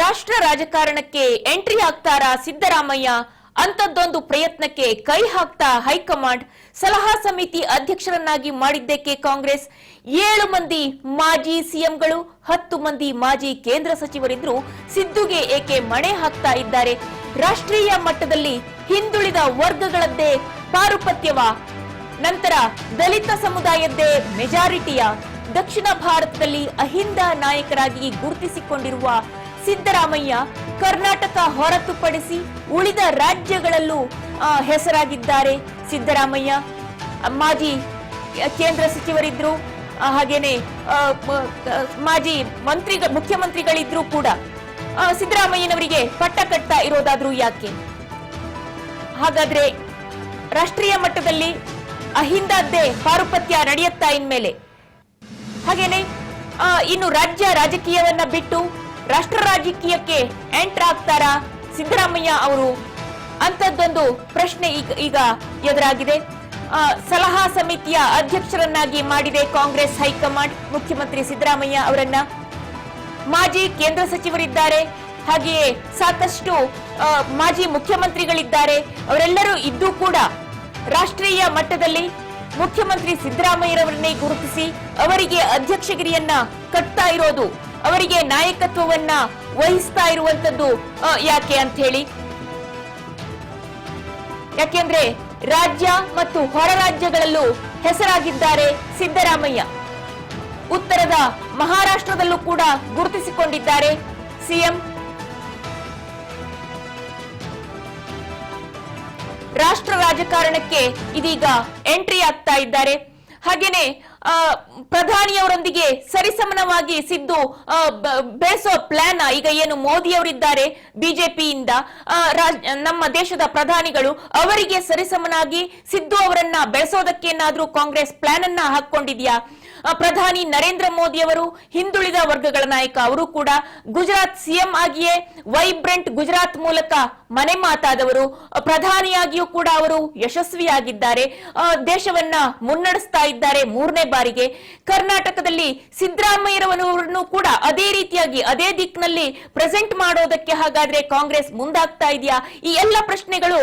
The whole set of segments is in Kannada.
ರಾಷ್ಟ್ರ ರಾಜಕಾರಣಕ್ಕೆ ಎಂಟ್ರಿ ಆಗ್ತಾರಾ ಸಿದ್ದರಾಮಯ್ಯ ಅಂತದ್ದೊಂದು ಪ್ರಯತ್ನಕ್ಕೆ ಕೈ ಹಾಕ್ತಾ ಹೈಕಮಾಂಡ್ ಸಲಹಾ ಸಮಿತಿ ಅಧ್ಯಕ್ಷರನ್ನಾಗಿ ಮಾಡಿದ್ದಕ್ಕೆ ಕಾಂಗ್ರೆಸ್ 7 ಮಂದಿ ಮಾಜಿ ಸಿಎಂಗಳು 10 ಮಂದಿ ಮಾಜಿ ಕೇಂದ್ರ ಸಚಿವರಿದ್ರು ಸಿದ್ದುಗೆ ಏಕೆ ಮಣೆ ಹಾಕ್ತಾ ಇದ್ದಾರೆ? ರಾಷ್ಟ್ರೀಯ ಮಟ್ಟದಲ್ಲಿ ಹಿಂದುಳಿದ ವರ್ಗಗಳದ್ದೇ ಪಾರುಪತ್ಯವ, ನಂತರ ದಲಿತ ಸಮುದಾಯದ್ದೇ ಮೆಜಾರಿಟಿಯ, ದಕ್ಷಿಣ ಭಾರತದಲ್ಲಿ ಅಹಿಂದ ನಾಯಕರಾಗಿ ಗುರುತಿಸಿಕೊಂಡಿರುವ ಸಿದ್ದರಾಮಯ್ಯ ಕರ್ನಾಟಕ ಹೊರತುಪಡಿಸಿ ಉಳಿದ ರಾಜ್ಯಗಳಲ್ಲೂ ಹೆಸರಾಗಿದ್ದಾರೆ. ಸಿದ್ದರಾಮಯ್ಯ ಮಾಜಿ ಕೇಂದ್ರ ಸಚಿವರಿದ್ರು, ಹಾಗೇನೆ ಮಾಜಿ ಮುಖ್ಯಮಂತ್ರಿಗಳಿದ್ರು ಕೂಡ ಸಿದ್ದರಾಮಯ್ಯನವರಿಗೆ ಪಟ್ಟ ಕಟ್ತಾ ಇರೋದಾದ್ರೂ ಯಾಕೆ? ಹಾಗಾದ್ರೆ ರಾಷ್ಟ್ರೀಯ ಮಟ್ಟದಲ್ಲಿ ಅಹಿಂದದ್ದೇ ಪಾರುಪತ್ಯ ನಡೆಯುತ್ತಾ ಇನ್ಮೇಲೆ, ಹಾಗೇನೆ ಇನ್ನು ರಾಜ್ಯ ರಾಜಕೀಯವನ್ನ ಬಿಟ್ಟು ರಾಷ್ಟ್ರ ರಾಜಕೀಯಕ್ಕೆ ಎಂಟರ್ ಆಗ್ತಾರಾ ಸಿದ್ದರಾಮಯ್ಯ ಅವರು ಅಂತದ್ದೊಂದು ಪ್ರಶ್ನೆ ಈಗ ಎದುರಾಗಿದೆ. ಸಲಹಾ ಸಮಿತಿಯ ಅಧ್ಯಕ್ಷರನ್ನಾಗಿ ಮಾಡಿದೆ ಕಾಂಗ್ರೆಸ್ ಹೈಕಮಾಂಡ್ ಮುಖ್ಯಮಂತ್ರಿ ಸಿದ್ದರಾಮಯ್ಯ ಅವರನ್ನ. ಮಾಜಿ ಕೇಂದ್ರ ಸಚಿವರಿದ್ದಾರೆ, ಹಾಗೆಯೇ ಸಾಕಷ್ಟು ಮಾಜಿ ಮುಖ್ಯಮಂತ್ರಿಗಳಿದ್ದಾರೆ. ಅವರೆಲ್ಲರೂ ಇದ್ದು ಕೂಡ ರಾಷ್ಟ್ರೀಯ ಮಟ್ಟದಲ್ಲಿ ಮುಖ್ಯಮಂತ್ರಿ ಸಿದ್ದರಾಮಯ್ಯರವರನ್ನೇ ಗುರುತಿಸಿ ಅವರಿಗೆ ಅಧ್ಯಕ್ಷಗಿರಿಯನ್ನ ಕಟ್ತಾ ಇರೋದು, ಅವರಿಗೆ ನಾಯಕತ್ವವನ್ನ ವಹಿಸ್ತಾ ಇರುವಂತದ್ದು ಯಾಕೆ ಅಂತ ಹೇಳಿ. ಯಾಕೆಂದ್ರೆ ರಾಜ್ಯ ಮತ್ತು ಹೊರ ರಾಜ್ಯಗಳಲ್ಲೂ ಹೆಸರಾಗಿದ್ದಾರೆ ಸಿದ್ದರಾಮಯ್ಯ. ಉತ್ತರದ ಮಹಾರಾಷ್ಟ್ರದಲ್ಲೂ ಕೂಡ ಗುರುತಿಸಿಕೊಂಡಿದ್ದಾರೆ ಸಿಎಂ. ರಾಷ್ಟ್ರ ರಾಜಕಾರಣಕ್ಕೆ ಇದೀಗ ಎಂಟ್ರಿ ಆಗ್ತಾ ಇದ್ದಾರೆ. ಹಾಗೇನೆ ಪ್ರಧಾನಿಯವರೊಂದಿಗೆ ಸರಿಸಮನವಾಗಿ ಸಿದ್ದು ಬೆಳೆಸೋ ಪ್ಲಾನ್ ಈಗ ಏನು ಮೋದಿ ಅವರಿದ್ದಾರೆ ಬಿಜೆಪಿಯಿಂದ ನಮ್ಮ ದೇಶದ ಪ್ರಧಾನಿಗಳು, ಅವರಿಗೆ ಸರಿಸಮನಾಗಿ ಸಿದ್ದು ಅವರನ್ನ ಬೆಳೆಸೋದಕ್ಕೆ ಏನಾದ್ರೂ ಕಾಂಗ್ರೆಸ್ ಪ್ಲಾನ್ ಅನ್ನ ಹಾಕೊಂಡಿದ್ಯಾ? ಪ್ರಧಾನಿ ನರೇಂದ್ರ ಮೋದಿ ಅವರು ಹಿಂದುಳಿದ ವರ್ಗಗಳ ನಾಯಕ, ಅವರು ಕೂಡ ಗುಜರಾತ್ ಸಿಎಂ ಆಗಿಯೇ ವೈಬ್ರೆಂಟ್ ಗುಜರಾತ್ ಮೂಲಕ ಮನೆ ಮಾತಾದವರು, ಪ್ರಧಾನಿಯಾಗಿಯೂ ಕೂಡ ಅವರು ಯಶಸ್ವಿಯಾಗಿದ್ದಾರೆ, ದೇಶವನ್ನ ಮುನ್ನಡೆಸ್ತಾ ಇದ್ದಾರೆ 3ನೇ ಬಾರಿಗೆ. ಕರ್ನಾಟಕದಲ್ಲಿ ಸಿದ್ದರಾಮಯ್ಯರವರನ್ನು ಕೂಡ ಅದೇ ರೀತಿಯಾಗಿ ಅದೇ ದಿಕ್ಕಿನಲ್ಲಿ ಪ್ರೆಸೆಂಟ್ ಮಾಡೋದಕ್ಕೆ ಹಾಗಾದ್ರೆ ಕಾಂಗ್ರೆಸ್ ಮುಂದಾಗ್ತಾ ಇದೆಯಾ? ಈ ಎಲ್ಲ ಪ್ರಶ್ನೆಗಳು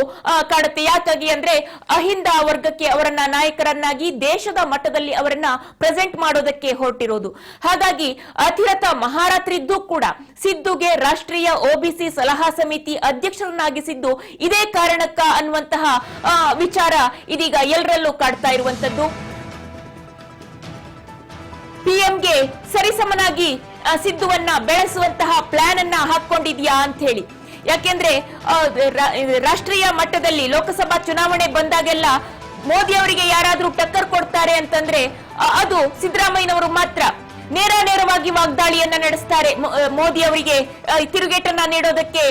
ಕಾಡುತ್ತೆ. ಯಾಕಾಗಿ ಅಂದ್ರೆ ಅಹಿಂದ ವರ್ಗಕ್ಕೆ ಅವರನ್ನ ನಾಯಕರನ್ನಾಗಿ ದೇಶದ ಮಟ್ಟದಲ್ಲಿ ಅವರನ್ನ ಪ್ರೆಸೆಂಟ್ ಮಾಡೋದಕ್ಕೆ ಹೊರಟಿರೋದು. ಹಾಗಾಗಿ ಅಧಿರಥ ಮಹಾರಥರಿದ್ದು ಕೂಡ ಸಿದ್ದುಗೆ ರಾಷ್ಟ್ರೀಯ ಒಬಿಸಿ ಸಲಹಾ ಸಮಿತಿ ಅಧ್ಯಕ್ಷರನ್ನಾಗಿಸಿದ್ದು ಇದೇ ಕಾರಣಕ್ಕ ಅನ್ನುವಂತಹ ವಿಚಾರ ಇದೀಗ ಎಲ್ಲರಲ್ಲೂ ಕಾಡ್ತಾ ಇರುವಂತದ್ದು. ಪಿಎಂಗೆ ಸರಿಸಮನಾಗಿ ಸಿದ್ದುವನ್ನ ಬೆಳೆಸುವಂತಹ ಪ್ಲಾನ್ ಅನ್ನ ಹಾಕೊಂಡಿದ್ಯಾ ಅಂತ ಹೇಳಿ. ಯಾಕೆಂದ್ರೆ ರಾಷ್ಟ್ರೀಯ ಮಟ್ಟದಲ್ಲಿ ಲೋಕಸಭಾ ಚುನಾವಣೆ ಬಂದಾಗೆಲ್ಲ ಮೋದಿ ಅವರಿಗೆ ಯಾರಾದ್ರೂ ಟಕ್ಕರ್ ಕೊಡ್ತಾರೆ ಅಂತಂದ್ರೆ ಅದು ಸಿದ್ದರಾಮಯ್ಯನವರು ಮಾತ್ರ. ನೇರವಾಗಿ ವಾಗ್ದಾಳಿಯನ್ನ ನಡೆಸ್ತಾರೆ. ಮೋದಿ ಅವರಿಗೆ ತಿರುಗೇಟನ್ನ ನೀಡೋದಕ್ಕೆ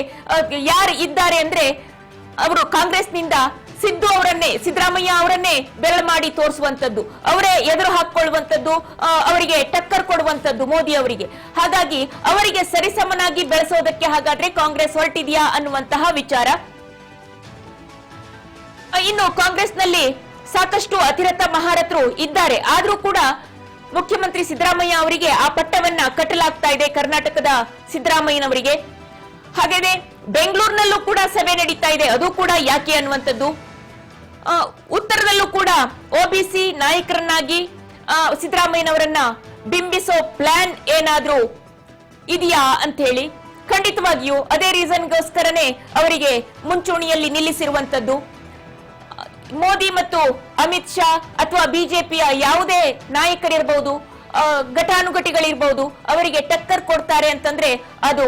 ಯಾರು ಇದ್ದಾರೆ ಅಂದ್ರೆ ಅವರು ಕಾಂಗ್ರೆಸ್ನಿಂದ ಸಿದ್ದರಾಮಯ್ಯ ಅವರನ್ನೇ ಬೆರಳು ಮಾಡಿ ತೋರಿಸುವಂತದ್ದು, ಅವರೇ ಎದುರು ಹಾಕೊಳ್ಳುವಂತದ್ದು, ಅವರಿಗೆ ಟಕ್ಕರ್ ಕೊಡುವಂತದ್ದು ಮೋದಿ ಅವರಿಗೆ. ಹಾಗಾಗಿ ಅವರಿಗೆ ಸರಿಸಮನಾಗಿ ಬೆಳೆಸೋದಕ್ಕೆ ಹಾಗಾದ್ರೆ ಕಾಂಗ್ರೆಸ್ ಹೊರಟಿದೆಯಾ ಅನ್ನುವಂತಹ ವಿಚಾರ. ಇನ್ನು ಕಾಂಗ್ರೆಸ್ನಲ್ಲಿ ಸಾಕಷ್ಟು ಅತಿರಥ ಮಹಾರಥರು ಇದ್ದಾರೆ, ಆದ್ರೂ ಕೂಡ ಮುಖ್ಯಮಂತ್ರಿ ಸಿದ್ದರಾಮಯ್ಯ ಅವರಿಗೆ ಆ ಪಟ್ಟವನ್ನ ಕಟ್ಟಲಾಗ್ತಾ ಇದೆ ಕರ್ನಾಟಕದ ಸಿದ್ದರಾಮಯ್ಯನವರಿಗೆ. ಹಾಗೇನೆ ಬೆಂಗಳೂರಿನಲ್ಲೂ ಕೂಡ ಸಭೆ ನಡೀತಾ ಇದೆ, ಅದು ಕೂಡ ಯಾಕೆ ಅನ್ನುವಂಥದ್ದು. ಉತ್ತರದಲ್ಲೂ ಕೂಡ ಒಬಿಸಿ ನಾಯಕರನ್ನಾಗಿ ಸಿದ್ದರಾಮಯ್ಯನವರನ್ನ ಬಿಂಬಿಸೋ ಪ್ಲಾನ್ ಏನಾದ್ರೂ ಇದೆಯಾ ಅಂತ ಹೇಳಿ. ಖಂಡಿತವಾಗಿಯೂ ಅದೇ ರೀಸನ್ಗೋಸ್ಕರನೇ ಅವರಿಗೆ ಮುಂಚೂಣಿಯಲ್ಲಿ ನಿಲ್ಲಿಸಿರುವಂತದ್ದು. ಮೋದಿ ಮತ್ತು ಅಮಿತ್ ಶಾ ಅಥವಾ ಬಿಜೆಪಿಯ ಯಾವುದೇ ನಾಯಕರಿರ್ಬಹುದು, ಘಟಾನುಘಟಿಗಳಿರ್ಬಹುದು, ಅವರಿಗೆ ಟಕ್ಕರ್ ಕೊಡ್ತಾರೆ ಅಂತಂದ್ರೆ ಅದು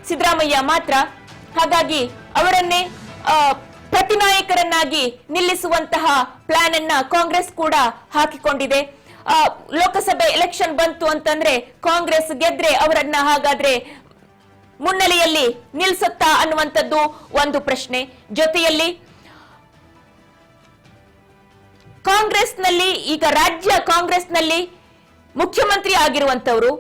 ಸಿದ್ದರಾಮಯ್ಯ ಮಾತ್ರ. ಹಾಗಾಗಿ ಅವರನ್ನೇ ಪ್ರತಿನಾಯಕರನ್ನಾಗಿ ನಿಲ್ಲಿಸುವಂತಹ ಪ್ಲಾನ್ ಅನ್ನ ಕಾಂಗ್ರೆಸ್ ಕೂಡ ಹಾಕಿಕೊಂಡಿದೆ. ಲೋಕಸಭೆ ಎಲೆಕ್ಷನ್ ಬಂತು ಅಂತಂದ್ರೆ ಕಾಂಗ್ರೆಸ್ ಗೆದ್ರೆ ಅವರನ್ನ ಹಾಗಾದ್ರೆ ಮುನ್ನೆಲೆಯಲ್ಲಿ ನಿಲ್ಲಿಸುತ್ತಾ ಅನ್ನುವಂಥದ್ದು ಒಂದು ಪ್ರಶ್ನೆ. ಜೊತೆಯಲ್ಲಿ ಕಾಂಗ್ರೆಸ್ನಲ್ಲಿ ಈಗ ರಾಜ್ಯ ಕಾಂಗ್ರೆಸ್ನಲ್ಲಿ ಮುಖ್ಯಮಂತ್ರಿ ಆಗಿರುವಂತವರು,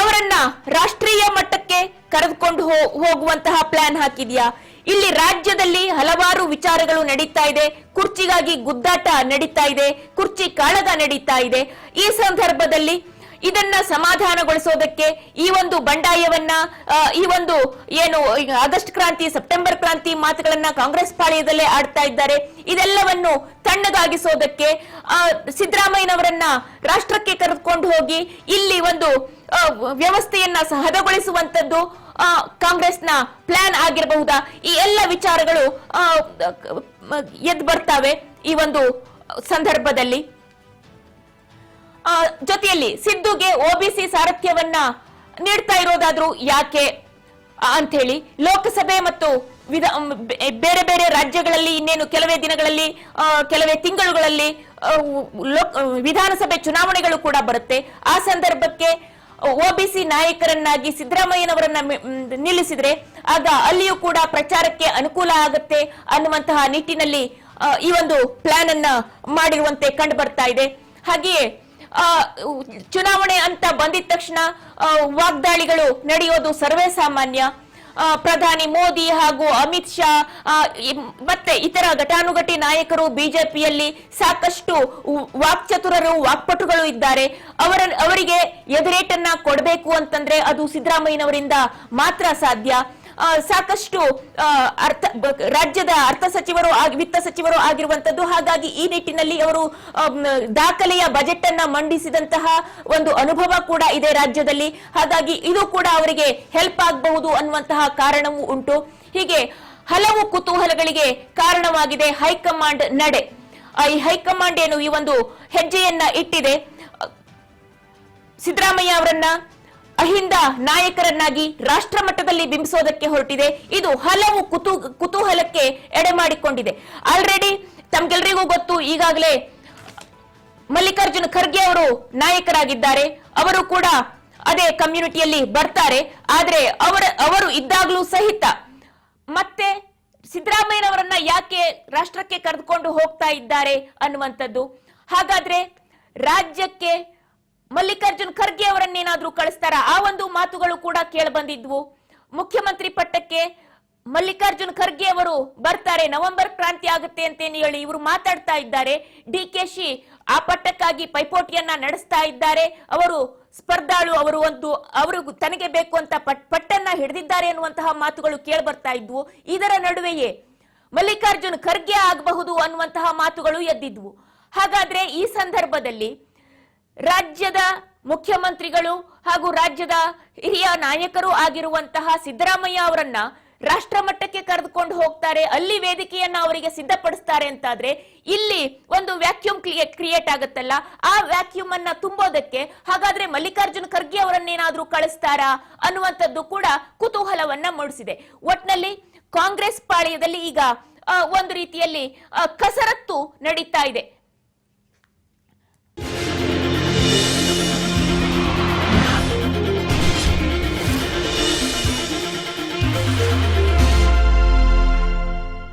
ಅವರನ್ನ ರಾಷ್ಟ್ರೀಯ ಮಟ್ಟಕ್ಕೆ ಕರೆದುಕೊಂಡು ಹೋಗುವಂತಹ ಪ್ಲಾನ್ ಹಾಕಿದ್ಯಾ? ಇಲ್ಲಿ ರಾಜ್ಯದಲ್ಲಿ ಹಲವಾರು ವಿಚಾರಗಳು ನಡೀತಾ ಇದೆ, ಕುರ್ಚಿಗಾಗಿ ಗುದ್ದಾಟ ನಡೀತಾ ಇದೆ, ಕುರ್ಚಿ ಕಾಳಗ ನಡೀತಾ ಇದೆ. ಈ ಸಂದರ್ಭದಲ್ಲಿ ಇದನ್ನ ಸಮಾಧಾನಗೊಳಿಸೋದಕ್ಕೆ ಈ ಒಂದು ಬಂಡಾಯವನ್ನ ಈ ಒಂದು ಏನು ಆಗಸ್ಟ್ ಕ್ರಾಂತಿ ಸೆಪ್ಟೆಂಬರ್ ಕ್ರಾಂತಿ ಮಾತುಗಳನ್ನ ಕಾಂಗ್ರೆಸ್ ಪಾಳ್ಯದಲ್ಲೇ ಆಡ್ತಾ ಇದ್ದಾರೆ. ಇದೆಲ್ಲವನ್ನು ತಣ್ಣಗಾಗಿಸೋದಕ್ಕೆ ಸಿದ್ದರಾಮಯ್ಯನವರನ್ನ ರಾಷ್ಟ್ರಕ್ಕೆ ಕರೆದುಕೊಂಡು ಹೋಗಿ ಇಲ್ಲಿ ಒಂದು ವ್ಯವಸ್ಥೆಯನ್ನ ಹದಗೊಳಿಸುವಂತದ್ದು ಕಾಂಗ್ರೆಸ್ನ ಪ್ಲಾನ್ ಆಗಿರಬಹುದಾ? ಈ ಎಲ್ಲ ವಿಚಾರಗಳು ಎದ್ದು ಬರ್ತಾವೆ ಈ ಒಂದು ಸಂದರ್ಭದಲ್ಲಿ. ಜೊತೆಯಲ್ಲಿ ಸಿದ್ದುಗೆ ಒಬಿಸಿ ಸಾರಥ್ಯವನ್ನ ನೀಡ್ತಾ ಇರೋದಾದ್ರೂ ಯಾಕೆ ಅಂತ ಹೇಳಿ ಲೋಕಸಭೆ ಮತ್ತು ಬೇರೆ ಬೇರೆ ರಾಜ್ಯಗಳಲ್ಲಿ ಇನ್ನೇನು ಕೆಲವೇ ದಿನಗಳಲ್ಲಿ ಕೆಲವೇ ತಿಂಗಳುಗಳಲ್ಲಿ ವಿಧಾನಸಭೆ ಚುನಾವಣೆಗಳು ಕೂಡ ಬರುತ್ತೆ. ಆ ಸಂದರ್ಭಕ್ಕೆ ಒಬಿಸಿ ನಾಯಕರನ್ನಾಗಿ ಸಿದ್ದರಾಮಯ್ಯನವರನ್ನ ನಿಲ್ಲಿಸಿದ್ರೆ ಆಗ ಅಲ್ಲಿಯೂ ಕೂಡ ಪ್ರಚಾರಕ್ಕೆ ಅನುಕೂಲ ಆಗುತ್ತೆ ಅನ್ನುವಂತಹ ನಿಟ್ಟಿನಲ್ಲಿ ಈ ಒಂದು ಪ್ಲಾನ್ ಅನ್ನ ಮಾಡಿರುವಂತೆ ಕಂಡು ಬರ್ತಾ ಇದೆ. ಹಾಗೆಯೇ ಚುನಾವಣೆ ಅಂತ ಬಂದಿದ ತಕ್ಷಣ ವಾಗ್ದಾಳಿಗಳು ನಡೆಯೋದು ಸರ್ವೇ ಸಾಮಾನ್ಯ. ಪ್ರಧಾನಿ ಮೋದಿ ಹಾಗೂ ಅಮಿತ್ ಶಾ ಮತ್ತೆ ಇತರ ಘಟಾನುಘಟಿ ನಾಯಕರು ಬಿಜೆಪಿಯಲ್ಲಿ ಸಾಕಷ್ಟು ವಾಕ್ಚತುರರು ವಾಕ್ಪಟುಗಳು ಇದ್ದಾರೆ. ಅವರಿಗೆ ಎದುರೇಟನ್ನ ಕೊಡಬೇಕು ಅಂತಂದ್ರೆ ಅದು ಸಿದ್ದರಾಮಯ್ಯನವರಿಂದ ಮಾತ್ರ ಸಾಧ್ಯ. ಸಾಕಷ್ಟು ರಾಜ್ಯದ ಅರ್ಥ ಸಚಿವರು ವಿತ್ತ ಸಚಿವರು ಆಗಿರುವಂತದ್ದು. ಹಾಗಾಗಿ ಈ ನಿಟ್ಟಿನಲ್ಲಿ ಅವರು ದಾಖಲೆಯ ಬಜೆಟ್ ಅನ್ನ ಮಂಡಿಸಿದಂತಹ ಒಂದು ಅನುಭವ ಕೂಡ ಇದೆ ರಾಜ್ಯದಲ್ಲಿ. ಹಾಗಾಗಿ ಇದು ಕೂಡ ಅವರಿಗೆ ಹೆಲ್ಪ್ ಆಗಬಹುದು ಅನ್ನುವಂತಹ ಕಾರಣವೂ ಉಂಟು. ಹೀಗೆ ಹಲವು ಕುತೂಹಲಗಳಿಗೆ ಕಾರಣವಾಗಿದೆ ಹೈಕಮಾಂಡ್ ನಡೆ. ಈ ಹೈಕಮಾಂಡ್ ಏನು ಈ ಒಂದು ಹೆಜ್ಜೆಯನ್ನ ಇಟ್ಟಿದೆ, ಸಿದ್ದರಾಮಯ್ಯ ಅವರನ್ನ ಅಹಿಂದ ನಾಯಕರನ್ನಾಗಿ ರಾಷ್ಟ್ರ ಮಟ್ಟದಲ್ಲಿ ಬಿಂಬಿಸೋದಕ್ಕೆ ಹೊರಟಿದೆ. ಇದು ಹಲವು ಕುತೂಹಲಕ್ಕೆ ಎಡೆ ಮಾಡಿಕೊಂಡಿದೆ. ಆಲ್ರೆಡಿ ತಮ್ಗೆಲ್ರಿಗೂ ಗೊತ್ತು, ಈಗಾಗಲೇ ಮಲ್ಲಿಕಾರ್ಜುನ ಖರ್ಗೆ ಅವರು ನಾಯಕರಾಗಿದ್ದಾರೆ. ಅವರು ಕೂಡ ಅದೇ ಕಮ್ಯುನಿಟಿಯಲ್ಲಿ ಬರ್ತಾರೆ. ಆದ್ರೆ ಅವರು ಇದ್ದಾಗಲೂ ಸಹಿತ ಮತ್ತೆ ಸಿದ್ದರಾಮಯ್ಯನವರನ್ನ ಯಾಕೆ ರಾಷ್ಟ್ರಕ್ಕೆ ಕರೆದುಕೊಂಡು ಹೋಗ್ತಾ ಇದ್ದಾರೆ ಅನ್ನುವಂಥದ್ದು. ಹಾಗಾದ್ರೆ ರಾಜ್ಯಕ್ಕೆ ಮಲ್ಲಿಕಾರ್ಜುನ್ ಖರ್ಗೆ ಅವರನ್ನೇನಾದ್ರೂ ಕಳಿಸ್ತಾರ? ಆ ಒಂದು ಮಾತುಗಳು ಕೂಡ ಕೇಳಿ ಬಂದಿದ್ವು. ಮುಖ್ಯಮಂತ್ರಿ ಪಟ್ಟಕ್ಕೆ ಮಲ್ಲಿಕಾರ್ಜುನ್ ಖರ್ಗೆ ಅವರು ಬರ್ತಾರೆ, ನವೆಂಬರ್ ಕ್ರಾಂತಿ ಆಗುತ್ತೆ ಅಂತೇನು ಹೇಳಿ ಇವರು ಮಾತಾಡ್ತಾ ಇದ್ದಾರೆ. ಡಿಕೆಶಿ ಆ ಪಟ್ಟಕ್ಕಾಗಿ ಪೈಪೋಟಿಯನ್ನ ನಡೆಸ್ತಾ ಇದ್ದಾರೆ. ಅವರು ಸ್ಪರ್ಧಾಳು, ಅವರು ತನಗೆ ಬೇಕು ಅಂತ ಪಟ್ಟನ್ನ ಹಿಡಿದಿದ್ದಾರೆ ಅನ್ನುವಂತಹ ಮಾತುಗಳು ಕೇಳಿ ಬರ್ತಾ ಇದ್ವು. ಇದರ ನಡುವೆಯೇ ಮಲ್ಲಿಕಾರ್ಜುನ್ ಖರ್ಗೆ ಆಗಬಹುದು ಅನ್ನುವಂತಹ ಮಾತುಗಳು ಎದ್ದಿದ್ವು. ಹಾಗಾದ್ರೆ ಈ ಸಂದರ್ಭದಲ್ಲಿ ರಾಜ್ಯದ ಮುಖ್ಯಮಂತ್ರಿಗಳು ಹಾಗೂ ರಾಜ್ಯದ ಹಿರಿಯ ನಾಯಕರು ಆಗಿರುವಂತಹ ಸಿದ್ದರಾಮಯ್ಯ ಅವರನ್ನ ರಾಷ್ಟ್ರ ಮಟ್ಟಕ್ಕೆ ಕರೆದುಕೊಂಡು ಹೋಗ್ತಾರೆ, ಅಲ್ಲಿ ವೇದಿಕೆಯನ್ನ ಅವರಿಗೆ ಸಿದ್ಧಪಡಿಸ್ತಾರೆ ಅಂತಾದ್ರೆ ಇಲ್ಲಿ ಒಂದು ವ್ಯಾಕ್ಯೂಮ್ ಕ್ರಿಯೇಟ್ ಆಗುತ್ತಲ್ಲ, ಆ ವ್ಯಾಕ್ಯೂಮ್ ಅನ್ನ ತುಂಬೋದಕ್ಕೆ ಹಾಗಾದ್ರೆ ಮಲ್ಲಿಕಾರ್ಜುನ್ ಖರ್ಗೆ ಅವರನ್ನೇನಾದ್ರೂ ಕಳಿಸ್ತಾರಾ ಅನ್ನುವಂಥದ್ದು ಕೂಡ ಕುತೂಹಲವನ್ನ ಮೂಡಿಸಿದೆ. ಒಟ್ನಲ್ಲಿ ಕಾಂಗ್ರೆಸ್ ಪಾಳ್ಯದಲ್ಲಿ ಈಗ ಒಂದು ರೀತಿಯಲ್ಲಿ ಕಸರತ್ತು ನಡೀತಾ ಇದೆ.